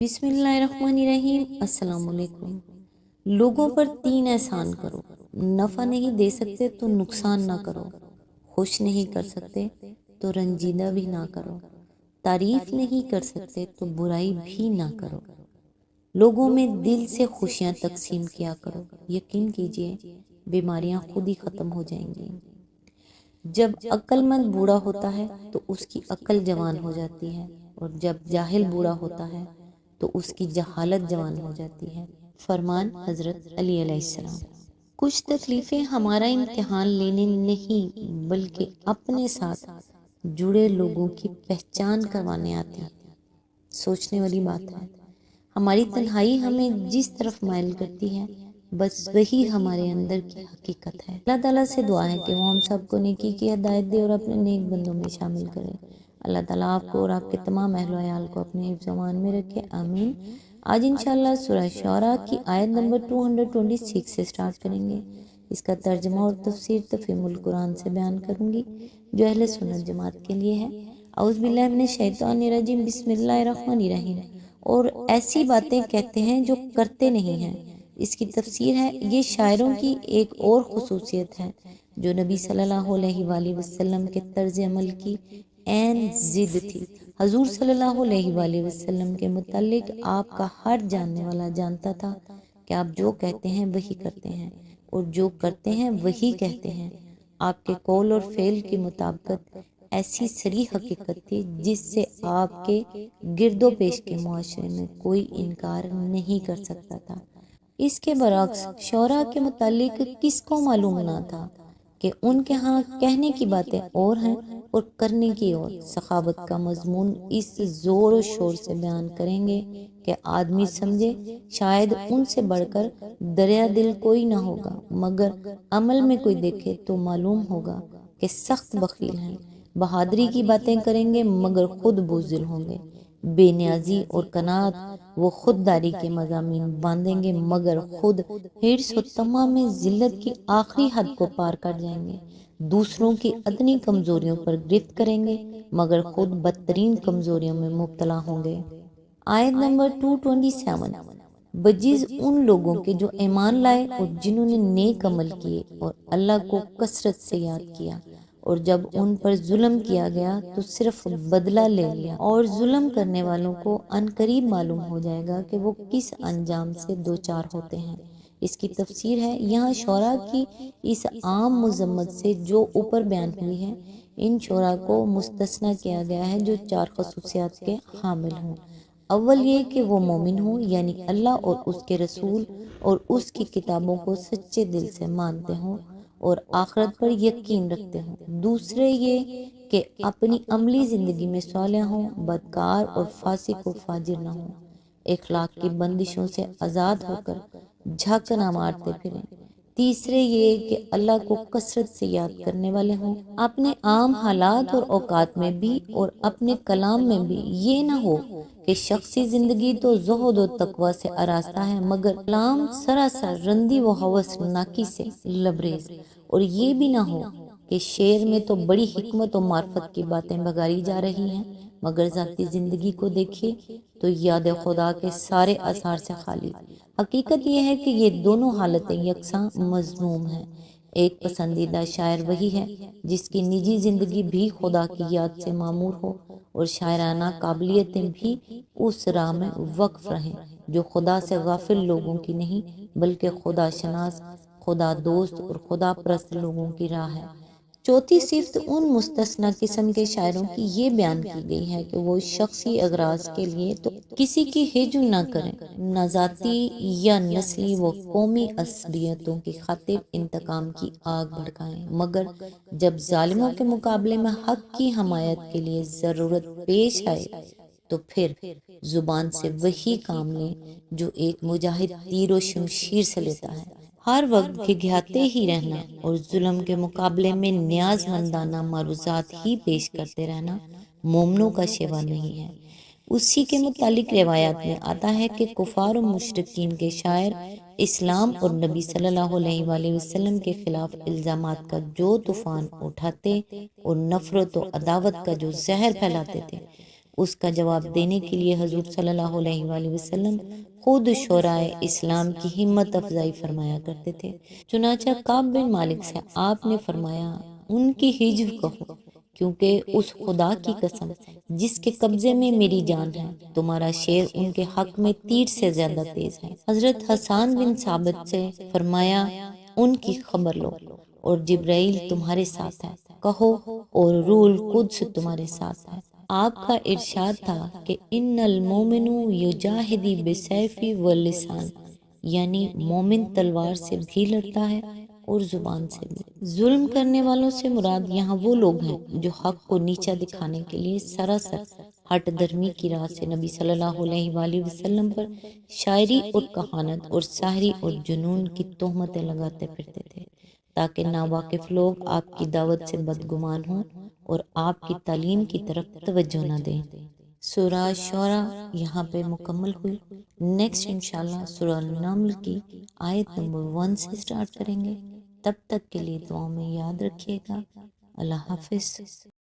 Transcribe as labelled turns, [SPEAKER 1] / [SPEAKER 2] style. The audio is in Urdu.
[SPEAKER 1] بسم اللہ الرحمن الرحیم۔ السلام علیکم۔ لوگوں پر 3 احسان کرو۔ نفع نہیں دے سکتے تو نقصان نہ کرو، خوش نہیں کر سکتے تو رنجیدہ بھی نہ کرو، تعریف نہیں کر سکتے تو برائی بھی نہ کرو، لوگوں میں دل سے خوشیاں تقسیم کیا کرو، یقین کیجئے بیماریاں خود ہی ختم ہو جائیں گی۔ جب عقل مند بوڑھا ہوتا ہے تو اس کی عقل جوان ہو جاتی ہے، اور جب جاہل بوڑھا ہوتا ہے تو اس کی جہالت جوان ہو جاتی ہے۔ فرمان حضرت علی علیہ السلام۔ کچھ تکلیفیں ہمارا امتحان لینے نہیں بلکہ اپنے ساتھ جڑے لوگوں کی پہچان کروانے آتی ہیں۔ سوچنے والی بات ہے، ہماری تنہائی ہمیں جس طرف مائل کرتی ہے بس وہی ہمارے اندر کی حقیقت ہے۔ اللہ تعالیٰ سے دعا ہے کہ وہ ہم سب کو نیکی کی ہدایت دے اور اپنے نیک بندوں میں شامل کرے۔ اللہ تعالیٰ آپ کو اور آپ کے تمام اہل و عیال کو اپنے حفظ و امان میں رکھے، آمین۔ آج انشاءاللہ سورہ شعراء کی آیت نمبر 226 سے سٹارٹ کریں گے۔ اس کا ترجمہ اور تفسیر تفہیم القرآن سے بیان کروں گی جو اہل سنت جماعت کے لیے ہے۔ اعوذ باللہ من الشیطان الرجیم، بسم اللہ الرحمن الرحیم۔ اور ایسی باتیں کہتے ہیں جو کرتے نہیں ہیں۔ اس کی تفسیر ہے، یہ شاعروں کی ایک اور خصوصیت ہے جو نبی صلی اللہ علیہ وآلہ وسلم کے طرز عمل کی عین ضد تھی۔ حضور صلی اللہ علیہ وآلہ وسلم کے متعلق آپ کا ہر جاننے والا جانتا تھا کہ آپ جو کہتے ہیں وہی کرتے ہیں اور جو کرتے ہیں وہی کہتے ہیں۔ آپ کے قول اور فعل کی مطابقت ایسی صریح حقیقت تھی جس سے آپ کے گرد و پیش کے معاشرے میں کوئی انکار نہیں کر سکتا تھا۔ اس کے برعکس شعراء کے متعلق کس کو معلوم نہ تھا کہ ان کے ہاں کہنے کی باتیں اور ہیں اور کرنے کی اور۔ سخاوت کا مضمون اس زور و شور سے بیان کریں گے کہ آدمی سمجھے شاید ان سے بڑھ کر دریا دل کوئی نہ ہوگا، مگر عمل میں کوئی دیکھے تو معلوم ہوگا کہ سخت بخیل ہیں۔ بہادری کی باتیں کریں گے مگر خود بزدل ہوں گے۔ بے نیازی اور قناعت وہ خودداری کے مضامین باندھیں گے مگر خود حرص و طمع میں ذلت کی آخری حد کو پار کر جائیں گے۔ دوسروں کی ادنی کمزوریوں پر گرفت کریں گے مگر خود بدترین کمزوریوں میں مبتلا ہوں گے۔ آیت نمبر 227۔ بجز ان لوگوں کے جو ایمان لائے اور جنہوں نے نیک عمل کیے اور اللہ کو کثرت سے یاد کیا، اور جب ان پر ظلم کیا گیا تو صرف بدلہ لے لیا، اور ظلم کرنے والوں کو عنقریب معلوم ہو جائے گا کہ وہ کس انجام سے دوچار ہوتے ہیں۔ اس کی تفسیر ہے، یہاں شعراء کی اس عام مذمت سے جو اوپر بیان ہوئی ہے، ان شعراء کو مستثنیٰ کیا گیا ہے جو 4 خصوصیات کے حامل ہوں۔ اول یہ کہ وہ مومن ہوں، یعنی اللہ اور اس کے رسول اور اس کی کتابوں کو سچے دل سے مانتے ہوں اور آخرت پر یقین رکھتے ہوں۔ دوسرے یہ کہ اپنی عملی زندگی میں صالح ہوں، بدکار اور فاسق و فاجر نہ ہوں، اخلاق کی بندشوں سے آزاد ہو کر جھک نہ مارتے پھریں۔ تیسرے یہ کہ اللہ کو کثرت سے یاد کرنے والے ہوں، اپنے عام حالات اور اوقات میں بھی اور اپنے کلام میں بھی یہ نہ ہو کہ شخصی زندگی تو زہد و تقوی سے آراستہ ہے مگر کلام سراسر رندی و ہوس ناکی سے لبریز، اور یہ بھی نہ ہو کہ شعر میں تو بڑی حکمت و معرفت کی باتیں بگاڑی جا رہی ہیں مگر ذاتی زندگی کو دیکھیے تو یاد خدا کے سارے آثار سے خالی۔ حقیقت یہ ہے کہ یہ دونوں حالتیں یکساں مذموم ہیں۔ ایک پسندیدہ شاعر وہی ہے جس کی نجی زندگی بھی خدا کی یاد سے معمور ہو اور شاعرانہ قابلیتیں بھی اس راہ میں وقف رہیں جو خدا سے غافل لوگوں کی نہیں بلکہ خدا شناس، خدا دوست اور خدا پرست لوگوں کی راہ ہے۔ چوتھی صفت ان مستثنیٰ قسم کے شاعروں کی یہ بیان کی گئی ہے کہ وہ شخصی اغراض کے لیے تو کسی کی ہجو نہ کریں، نہ ذاتی یا نسلی و قومی عصبیتوں کی خاطر انتقام کی آگ بھڑکائیں، مگر جب ظالموں کے مقابلے میں حق کی حمایت کے لیے ضرورت پیش آئے تو پھر زبان سے وہی کام لیں جو ایک مجاہد تیر و شمشیر سے لیتا ہے۔ ہر وقت گھگھیاتے ہی رہنا اور ظلم کے مقابلے میں نیاز مندانہ معروضات ہی پیش کرتے رہنا مومنوں کا شیوا نہیں ہے۔ اسی کے متعلق روایات میں آتا ہے کہ کفار و مشرکین کے شاعر اسلام اور نبی صلی اللہ علیہ وآلہ وسلم کے خلاف الزامات کا جو طوفان اٹھاتے اور نفرت و عداوت کا جو زہر پھیلاتے تھے، اس کا جواب دینے کے لیے حضور صلی اللہ علیہ وآلہ وسلم خود شورائے اسلام کی ہمت افزائی فرمایا کرتے تھے۔ چنانچہ کعب بن مالک سے آپ نے فرمایا ان کی ہجو کہو، کیونکہ اس خدا کی قسم جس کے قبضے میں میری جان ہے، تمہارا شعر ان کے حق میں تیر سے زیادہ تیز ہے۔ حضرت حسان بن ثابت سے فرمایا ان کی خبر لو، اور جبرائیل تمہارے ساتھ ہے کہو، اور روح القدس تمہارے ساتھ ہے۔ آپ کا ارشاد تھا کہ ان المومن یجاہدی بسیفی واللسان، یعنی مومن تلوار سے بھی لڑتا ہے اور زبان سے بھی۔ ظلم کرنے والوں سے مراد یہاں وہ لوگ ہیں جو حق کو نیچا دکھانے کے لیے سراسر ہٹ درمی کی راہ سے نبی صلی اللہ علیہ وآلہ وسلم پر شاعری اور کہانت اور سحری اور جنون کی تہمتیں لگاتے پھرتے تھے، تاکہ ناواقف لوگ آپ کی دعوت سے بدگمان ہوں اور آپ کی تعلیم کی طرف توجہ نہ دیں۔ سورہ شعراء یہاں پہ مکمل ہوئی۔ نیکسٹ انشاءاللہ سورہ نمل کی آیت نمبر 1 سے سٹارٹ کریں گے۔ تب تک کے لیے دعاؤں میں یاد رکھیے گا۔ اللہ حافظ۔